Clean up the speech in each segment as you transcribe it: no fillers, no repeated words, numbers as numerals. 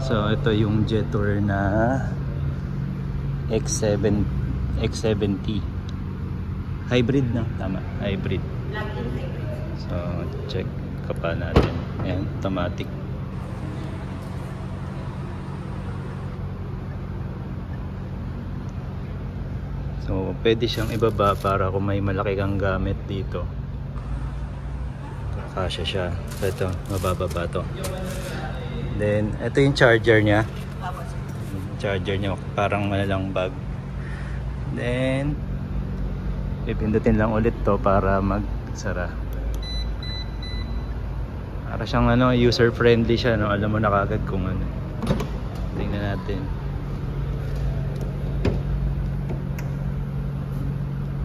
So ito yung Jetour na X70 hybrid na, tama, hybrid. So check ka pa natin. Ayan, automatic. So pwede siyang ibaba para kung may malaki kang gamit dito, kasya siya. So ito, mabababa to. Then ito yung charger niya. Charger niya parang malalang bag. Then pipindutin lang ulit to para magsara. Para siyang ano, user friendly siya, no? Alam mo na kagad kung ano. Tingnan natin.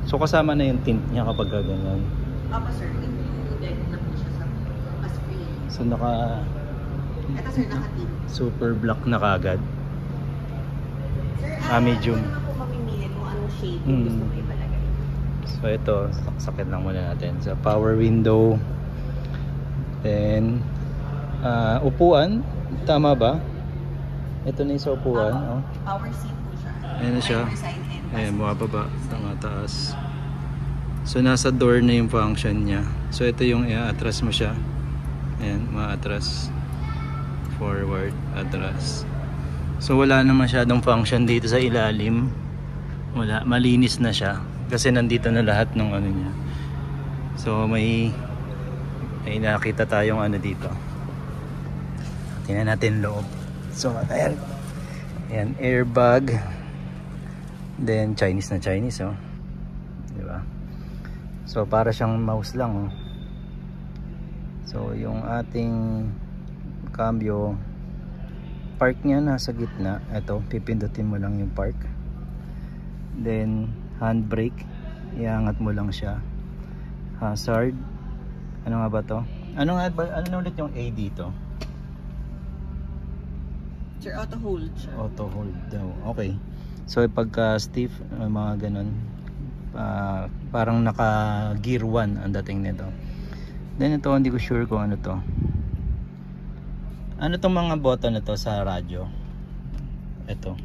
So kasama na yung tint niya kapag ganyan. Opo sir, included na po siya sa screen. So naka... Ito sir, naka-tint. Super black na kagad. Sir, medium. ano po mamimili kung anong shade yung gusto mo ipalagay? So ito, saksakin lang muna natin. Sa power window. Then, upuan. Tama ba? Ito na yung sa upuan. Oh. Power seat po siya. Ayan na siya. Ayan, bumababa, tumataas. So nasa door na yung function niya. So ito yung i-atras mo siya. Ayan, ma-atras, forward, atras. So wala na masyadong function dito sa ilalim. Wala, malinis na siya kasi nandito na lahat ng ano niya. So may nakita tayong ano dito. Tingnan natin loob. So ayan. Ayan, airbag. Then Chinese na Chinese, oh. 'Di ba? So para siyang mouse lang, oh. So yung ating cambio, park niya nasa gitna. Ito, pipindutin mo lang yung park. Then handbrake, iangat mo lang siya. Hazard. Ano nga ba 'to? Ano ulit yung A dito? Sir, auto hold siya. Auto hold daw. Okay. So pagka stiff, mga ganun, parang naka gear 1 ang dating nito. Then ito, hindi ko sure kung ano to. Ano tong mga button na to sa radyo? Ito.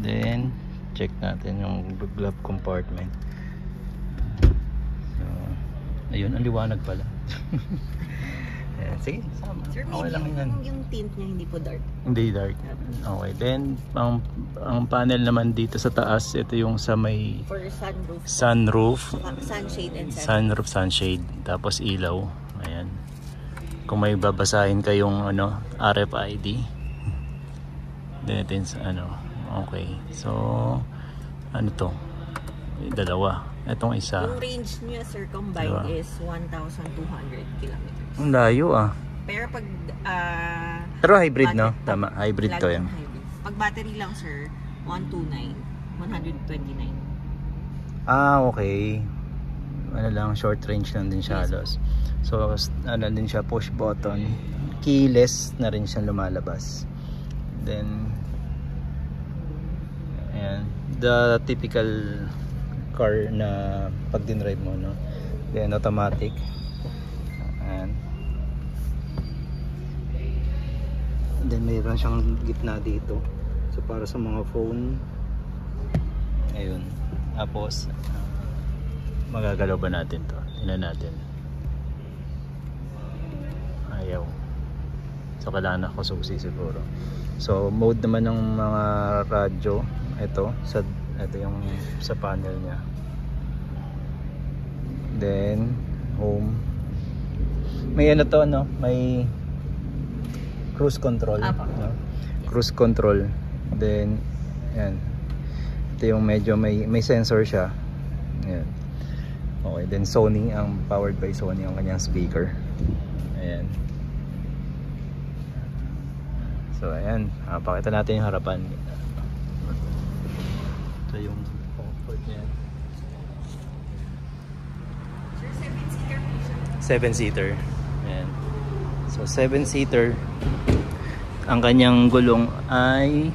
Then check natin yung glove compartment. So ayun, ang liwanag pala. Sige, sama. Sir, okay lang yan. Yung tint niya hindi po dark. Hindi dark. Okay, then ang panel naman dito sa taas, ito yung sa may for sunroof, sunshade and sunroof, sunshade, tapos ilaw. Ayan. Kung may babasahin kayong ano, RFID. Then ito yung ano. Okay. So ano to? Dalawa. Itong isa. Yung range niya sir combined diba? Is 1,200 kilometers. Ang layo ah. Pero pag pero hybrid no? Tama, hybrid to yan. Pag battery lang sir, 129, 129. Okay. Ano lang, short range lang din siya halos. So ano din siya, push button. Keyless na rin siya lumalabas. Then ayan, the typical car na pag din-drive mo, no? Then automatic. Ayan. Then mayroon siyang gitna dito. So para sa mga phone. Ayun. Tapos magagalaw ba natin to? Tingnan natin. Ayaw. So kailangan ako susi siguro. So mode naman ng mga radyo. Ito yung sa panel niya. Then home. May ano to, no? May cruise control, no? Cruise control. Then yan. Ito yung medyo may sensor siya. Yan. Okay, then Sony, ang powered by Sony ang kanyang speaker. Ayan. So ayan, pakita natin yung harapan. Ito yung comfort niya. Sir, 7-seater po siya. 7-seater. Ayan. So 7-seater. Ang kanyang gulong ay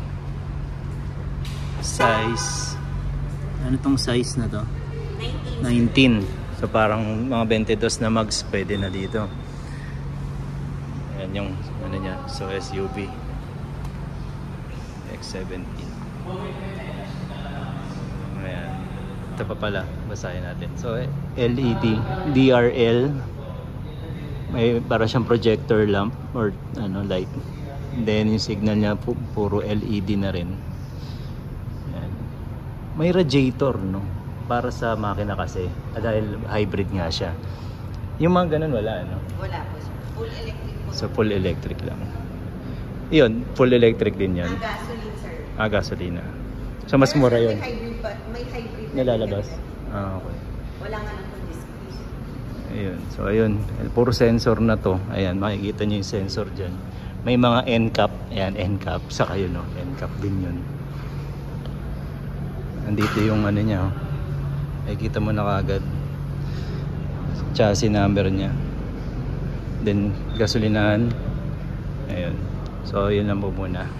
size, ano tong size na to? 19. So parang mga 22 na mags pwede na dito. Ayan yung ano niya, so SUV X70. Ayan. Ito pa pala, basahin natin. So LED, DRL, may para siyang projector lamp or ano light. Then yung signal niya puro LED na rin. Ayan. May radiator, no, para sa makina kasi dahil hybrid nga siya. Yung mga ganun wala, no? Wala po sir. Full electric po. So full electric lang. Yun, full electric din yan. Gasoline sir. Gasolina. So mas mura yun. May hybrid pa. May hybrid. Nalalabas? Okay. Wala nga lang po display. Ayun. So ayun, puro sensor na to. Ayan, makikita niyo yung sensor dyan. May mga NCAP. Ayan, NCAP. Saka yun, no? NCAP din yun. Andito yung ano niya. Oh. Makikita mo na kagad. Chassis number niya. Then, gasolinahan. Ayun. So, yun lang po muna.